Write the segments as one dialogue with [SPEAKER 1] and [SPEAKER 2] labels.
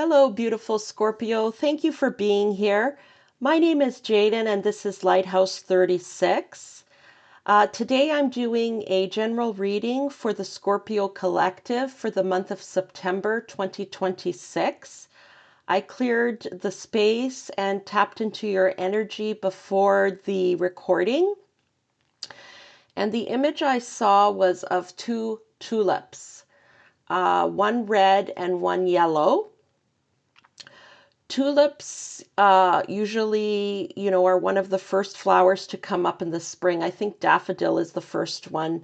[SPEAKER 1] Hello, beautiful Scorpio. Thank you for being here. My name is Jaden, and this is Lighthouse 36. Today I'm doing a general reading for the Scorpio Collective for the month of September 2026. I cleared the space and tapped into your energy before the recording. And the image I saw was of two tulips, one red and one yellow. Tulips usually, are one of the first flowers to come up in the spring. I think daffodil is the first one,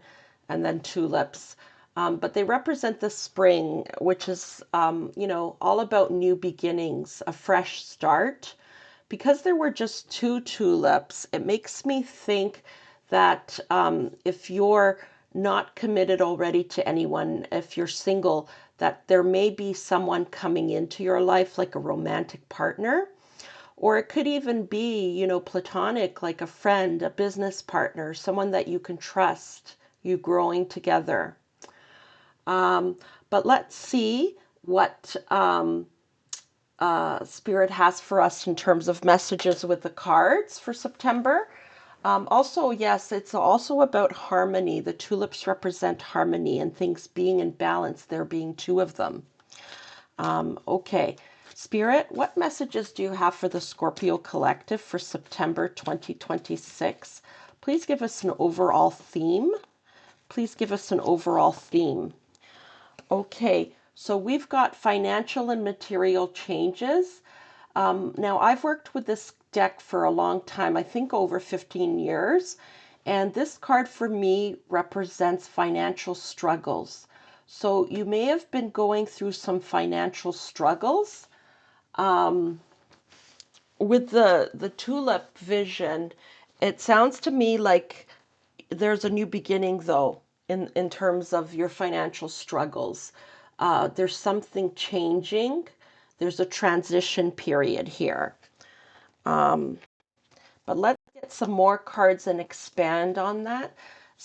[SPEAKER 1] and then tulips. But they represent the spring, which is, all about new beginnings, a fresh start. Because there were just two tulips, it makes me think that if you're not committed already to anyone, if you're single, that there may be someone coming into your life like a romantic partner, or it could even be, platonic, like a friend, a business partner, someone that you can trust, you growing together. But let's see what Spirit has for us in terms of messages with the cards for September. Also, yes, it's also about harmony. The tulips represent harmony and things being in balance, there being two of them. Okay, Spirit, what messages do you have for the Scorpio Collective for September 2026? Please give us an overall theme. Please give us an overall theme. Okay, so we've got financial and material changes. Now, I've worked with this deck for a long time, I think over 15 years, and this card for me represents financial struggles. So you may have been going through some financial struggles. With the tulip vision, it sounds to me like there's a new beginning, though, in terms of your financial struggles. There's something changing. There's a transition period here. But let's get some more cards and expand on that.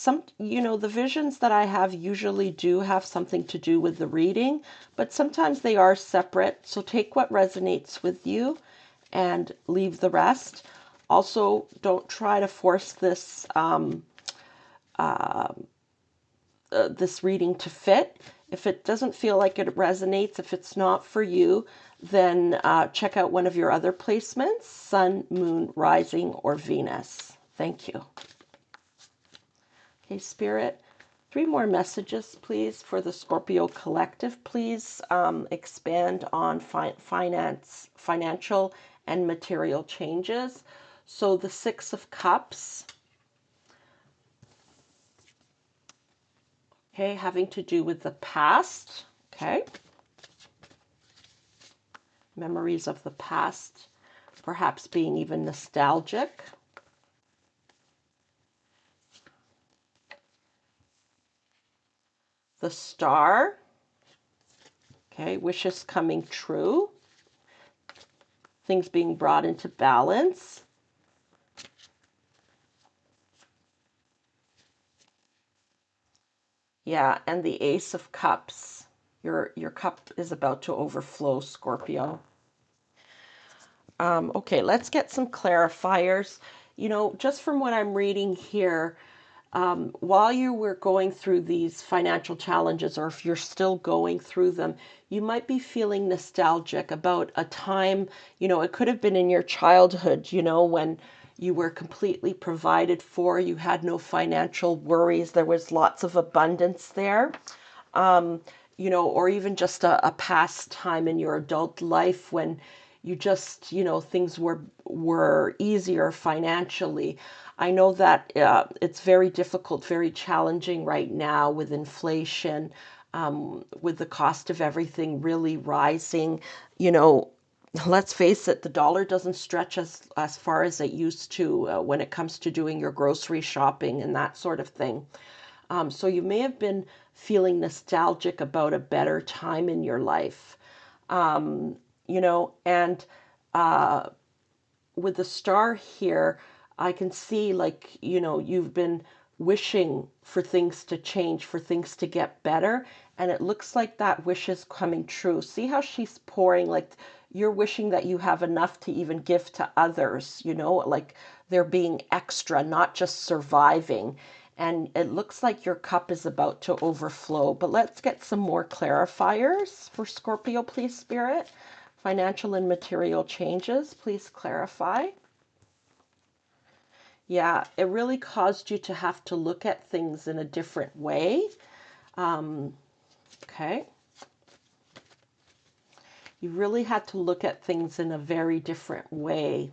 [SPEAKER 1] The visions that I have usually do have something to do with the reading, but sometimes they are separate. So take what resonates with you and leave the rest. Also, don't try to force this this reading to fit. If it doesn't feel like it resonates, if it's not for you, then check out one of your other placements, Sun, Moon, Rising, or Venus. Thank you. Okay, Spirit, 3 more messages, please, for the Scorpio Collective. Please expand on financial and material changes. So the 6 of Cups, okay, having to do with the past, okay? Memories of the past, perhaps being even nostalgic. The Star, okay, wishes coming true, things being brought into balance. Yeah, and the Ace of Cups. Your cup is about to overflow, Scorpio. Okay, let's get some clarifiers. Just from what I'm reading here, while you were going through these financial challenges, or if you're still going through them, you might be feeling nostalgic about a time, it could have been in your childhood, when you were completely provided for, you had no financial worries, there was lots of abundance there. Or even just a past time in your adult life when you just, things were easier financially. I know that it's very difficult, very challenging right now with inflation, with the cost of everything really rising. Let's face it, the dollar doesn't stretch as far as it used to when it comes to doing your grocery shopping and that sort of thing. So you may have been feeling nostalgic about a better time in your life. And with the Star here, I can see you've been wishing for things to change, for things to get better. And it looks like that wish is coming true. See how she's pouring, like you're wishing that you have enough to even give to others, you know, like they're being extra, not just surviving. And it looks like your cup is about to overflow. But let's get some more clarifiers for Scorpio, please, Spirit. Financial and material changes, please clarify. Yeah, it really caused you to have to look at things in a different way. Okay. You really had to look at things in a very different way.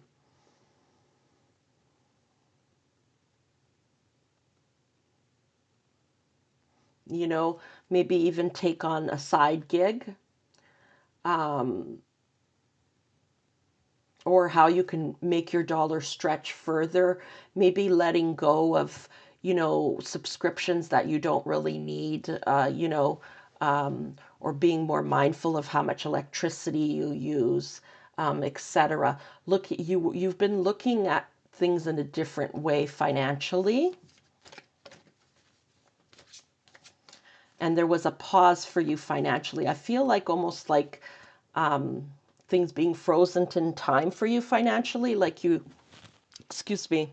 [SPEAKER 1] You know, maybe even take on a side gig, or how you can make your dollar stretch further. Maybe letting go of, you know, subscriptions that you don't really need, you know, or being more mindful of how much electricity you use, etc. Look, you've been looking at things in a different way financially. And there was a pause for you financially. I feel like almost like things being frozen in time for you financially, like you, excuse me,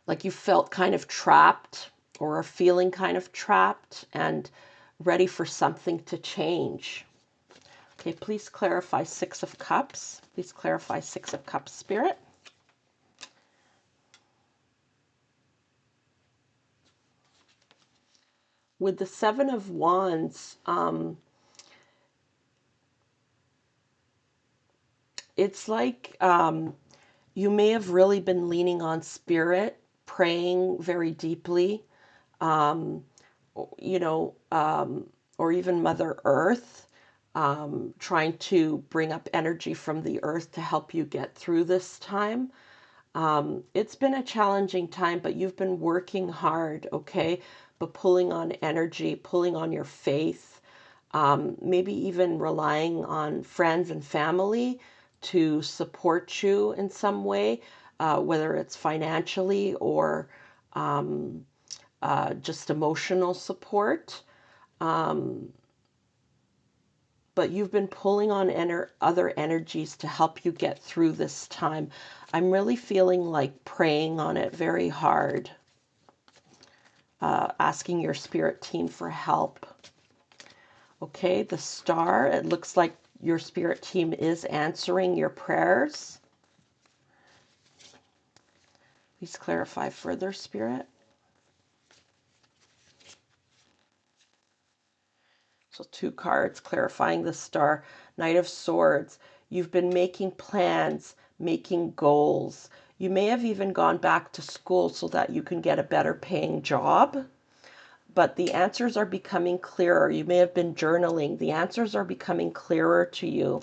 [SPEAKER 1] like you felt kind of trapped or are feeling kind of trapped and ready for something to change. Okay, please clarify Six of Cups. Please clarify Six of Cups, Spirit. With the Seven of Wands, it's like you may have really been leaning on Spirit, praying very deeply, you know, or even Mother Earth, trying to bring up energy from the earth to help you get through this time. It's been a challenging time, but you've been working hard, okay? But pulling on energy, pulling on your faith, maybe even relying on friends and family to support you in some way, whether it's financially or just emotional support. But you've been pulling on other energies to help you get through this time. I'm really feeling like praying on it very hard, asking your spirit team for help. Okay, the Star, it looks like your spirit team is answering your prayers. Please clarify further, Spirit. So 2 cards clarifying the Star. Knight of Swords. You've been making plans, making goals. You may have even gone back to school so that you can get a better paying job. But the answers are becoming clearer. You may have been journaling. The answers are becoming clearer to you.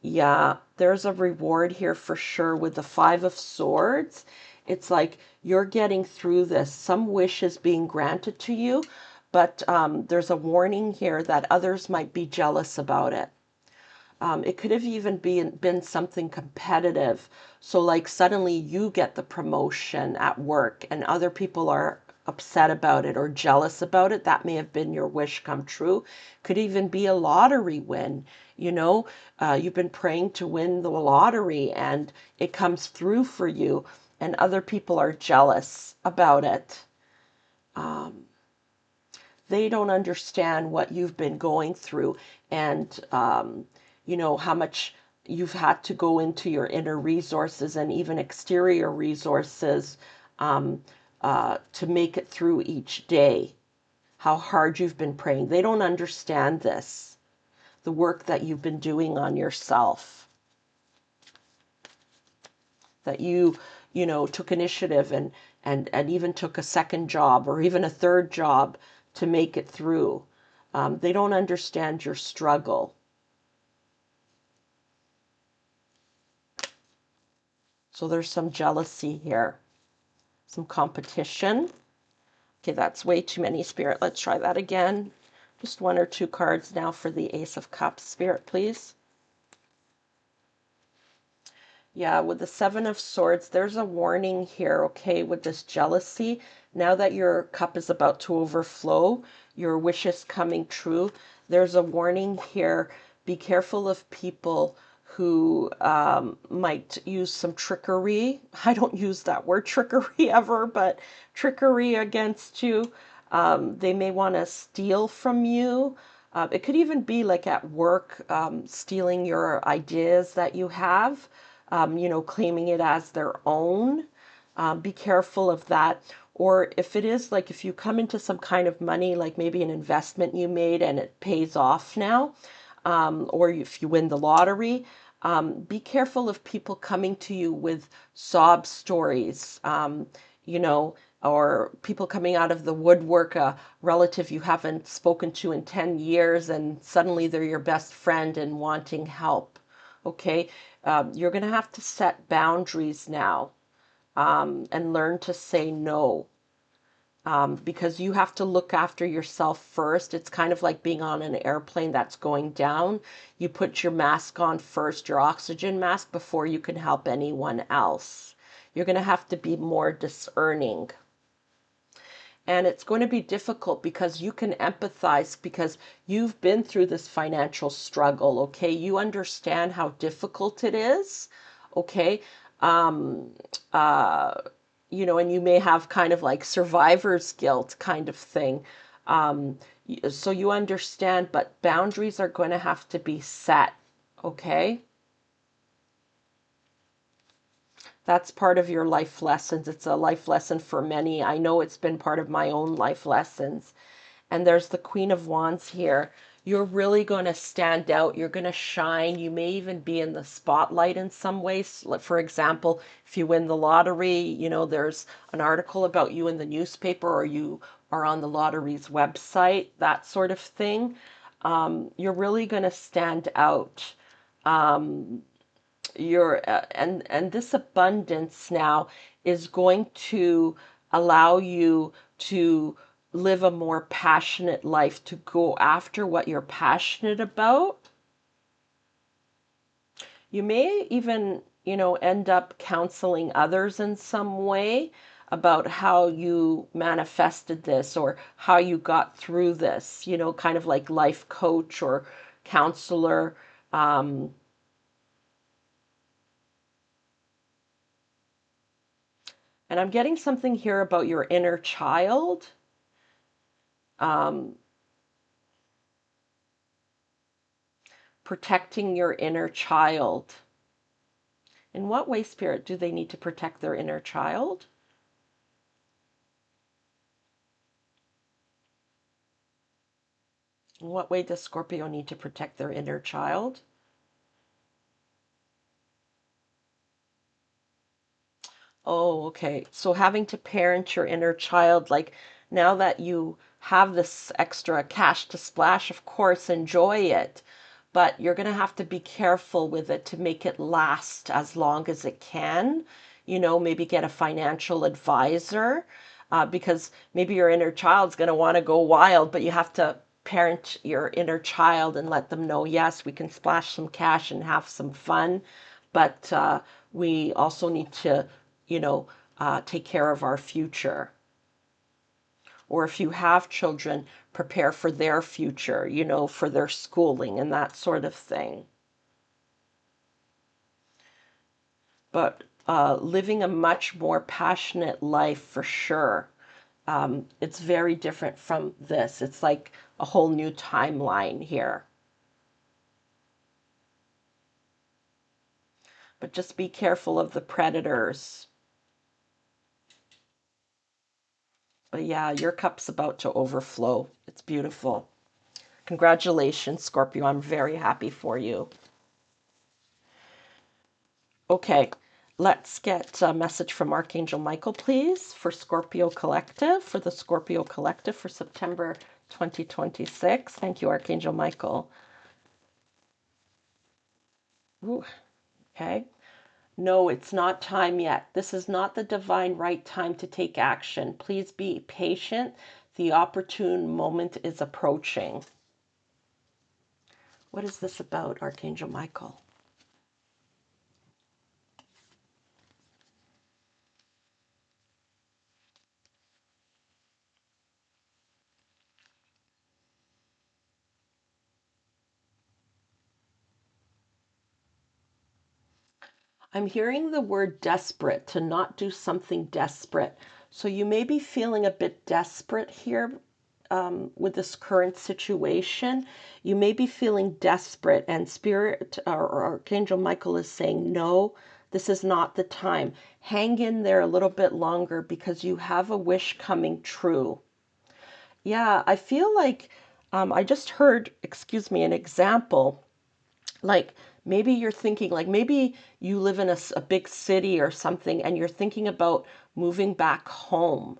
[SPEAKER 1] Yeah, there's a reward here for sure with the Five of Swords. It's like you're getting through this. Some wish is being granted to you, but there's a warning here that others might be jealous about it. It could have even been something competitive. So like suddenly you get the promotion at work and other people are upset about it or jealous about it. That may have been your wish come true. Could even be a lottery win. You know, you've been praying to win the lottery and it comes through for you and other people are jealous about it. They don't understand what you've been going through and, you know, how much you've had to go into your inner resources and even exterior resources to make it through each day, how hard you've been praying. They don't understand this, the work that you've been doing on yourself, that you know, took initiative and even took a second job or even a third job to make it through. They don't understand your struggle. So there's some jealousy here, some competition. Okay, that's way too many, Spirit. Let's try that again. Just 1 or 2 cards now for the Ace of Cups, Spirit, please. Yeah, with the Seven of Swords, there's a warning here, okay, with this jealousy. Now that your cup is about to overflow, your wishes coming true, there's a warning here. Be careful of people who might use some trickery. I don't use that word trickery ever, but trickery against you. They may want to steal from you. It could even be like at work, stealing your ideas that you have, claiming it as their own. Be careful of that. Or if it is like if you come into some kind of money, like maybe an investment you made and it pays off now, or if you win the lottery, be careful of people coming to you with sob stories, you know, or people coming out of the woodwork, a relative you haven't spoken to in 10 years, and suddenly they're your best friend and wanting help. Okay, you're going to have to set boundaries now, and learn to say no, because you have to look after yourself first. It's kind of like being on an airplane that's going down. You put your mask on first, your oxygen mask, before you can help anyone else. You're going to have to be more discerning. And it's going to be difficult because you can empathize because you've been through this financial struggle, okay? You understand how difficult it is, okay? Um, uh, and you may have kind of like survivor's guilt kind of thing. Um, so you understand, but boundaries are going to have to be set, okay? That's part of your life lessons. It's a life lesson for many. I know it's been part of my own life lessons. And there's the Queen of Wands here. You're really going to stand out. You're going to shine. You may even be in the spotlight in some ways. For example, if you win the lottery, there's an article about you in the newspaper, or you are on the lottery's website, that sort of thing. You're really going to stand out. Um, and this abundance now is going to allow you to live a more passionate life, to go after what you're passionate about. You may even, end up counseling others in some way about how you manifested this or how you got through this, kind of like life coach or counselor. Um, and I'm getting something here about your inner child. Um, Protecting your inner child. In what way, Spirit, do they need to protect their inner child? In what way does Scorpio need to protect their inner child? Oh, okay. So having to parent your inner child, like now that you have this extra cash to splash, of course, enjoy it. But you're going to have to be careful with it to make it last as long as it can. Maybe get a financial advisor, because maybe your inner child's going to want to go wild, but you have to parent your inner child and let them know, yes, we can splash some cash and have some fun, but we also need to, take care of our future. Or if you have children, prepare for their future, for their schooling and that sort of thing. But living a much more passionate life for sure. It's very different from this. It's like a whole new timeline here. But just be careful of the predators. But yeah, your cup's about to overflow. It's beautiful. Congratulations, Scorpio. I'm very happy for you. Okay, let's get a message from Archangel Michael, please, for Scorpio Collective, for the Scorpio Collective for September 2026. Thank you, Archangel Michael. Ooh, okay. No, it's not time yet. This is not the divine right time to take action. Please be patient. The opportune moment is approaching. What is this about, Archangel Michael? I'm hearing the word desperate, to not do something desperate. So you may be feeling a bit desperate here with this current situation. You may be feeling desperate, and Spirit or Archangel Michael is saying, no, this is not the time. Hang in there a little bit longer because you have a wish coming true. Yeah, I feel like I just heard, excuse me, an example. Like maybe you're thinking, like maybe you live in a big city or something and you're thinking about moving back home.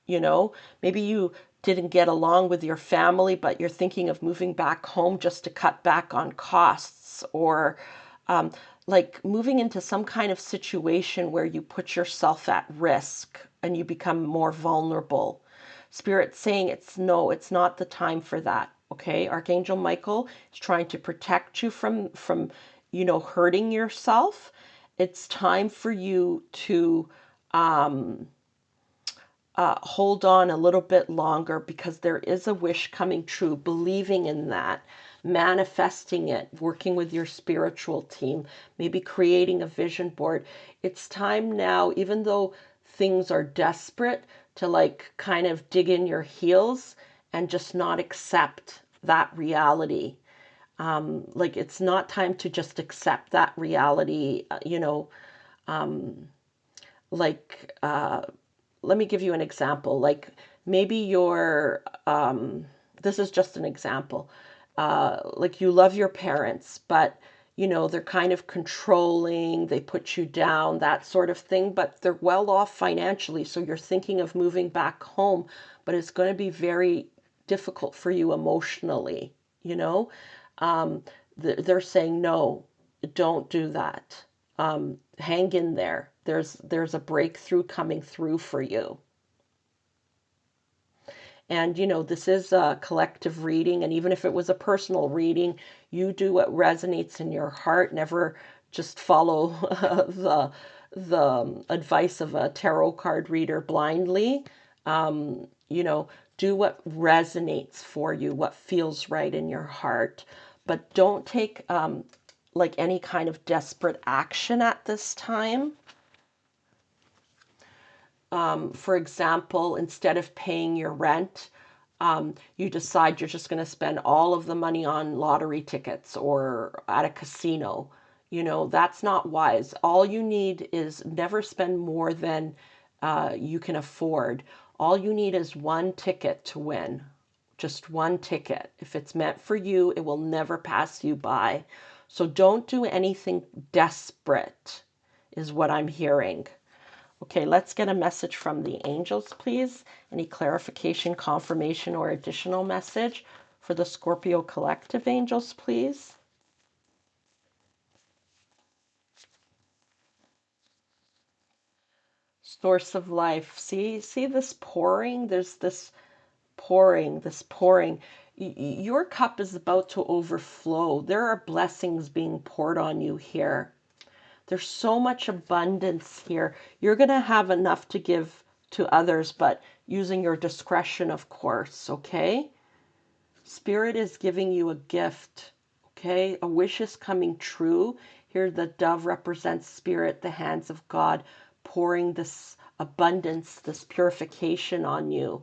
[SPEAKER 1] You know, maybe you didn't get along with your family, but you're thinking of moving back home just to cut back on costs, or um, like moving into some kind of situation where you put yourself at risk and you become more vulnerable. Spirit saying it's no, it's not the time for that. Okay, Archangel Michael is trying to protect you from hurting yourself. It's time for you to hold on a little bit longer because there is a wish coming true, believing in that, manifesting it, working with your spiritual team, maybe creating a vision board. It's time now, even though things are desperate, to like kind of dig in your heels and just not accept that reality. Like it's not time to just accept that reality, like let me give you an example. Like maybe you're, this is just an example. Like you love your parents, but they're kind of controlling, they put you down, that sort of thing, but they're well off financially. So you're thinking of moving back home, but it's going to be very difficult for you emotionally, you know? Um, they're saying, no, don't do that. Hang in there. There's a breakthrough coming through for you. And this is a collective reading, and even if it was a personal reading, you do what resonates in your heart. Never just follow the advice of a tarot card reader blindly. Do what resonates for you, what feels right in your heart. But don't take like any kind of desperate action at this time. For example, instead of paying your rent, you decide you're just going to spend all of the money on lottery tickets or at a casino. That's not wise. All you need is never spend more than you can afford. All you need is one ticket to win. Just one ticket. If it's meant for you, it will never pass you by. So don't do anything desperate, is what I'm hearing. Okay, let's get a message from the angels, please. Any clarification, confirmation, or additional message for the Scorpio Collective angels, please. Source of life. See this pouring? There's this pouring, this pouring. Your cup is about to overflow. There are blessings being poured on you here. There's so much abundance here. You're going to have enough to give to others, but using your discretion, of course, okay? Spirit is giving you a gift, okay? A wish is coming true. Here the dove represents Spirit, the hands of God, pouring this abundance, this purification on you.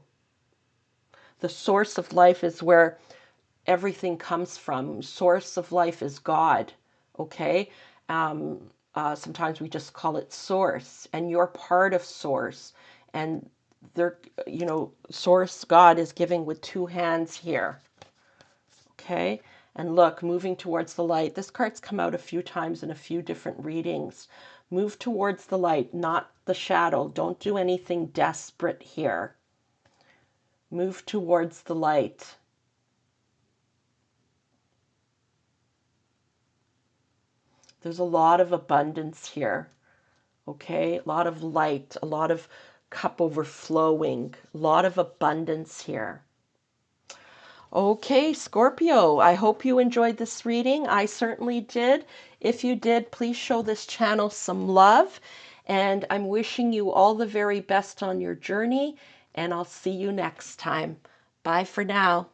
[SPEAKER 1] The source of life is where everything comes from. Source of life is God, okay? Sometimes we just call it source, and you're part of source. And there, source God is giving with two hands here, okay? And look, moving towards the light. This card's come out a few times in a few different readings. Move towards the light, not the shadow. Don't do anything desperate here. Move towards the light. There's a lot of abundance here, okay? A lot of light, a lot of cup overflowing, a lot of abundance here. Okay, Scorpio, I hope you enjoyed this reading. I certainly did. If you did, please show this channel some love. And I'm wishing you all the very best on your journey. And I'll see you next time. Bye for now.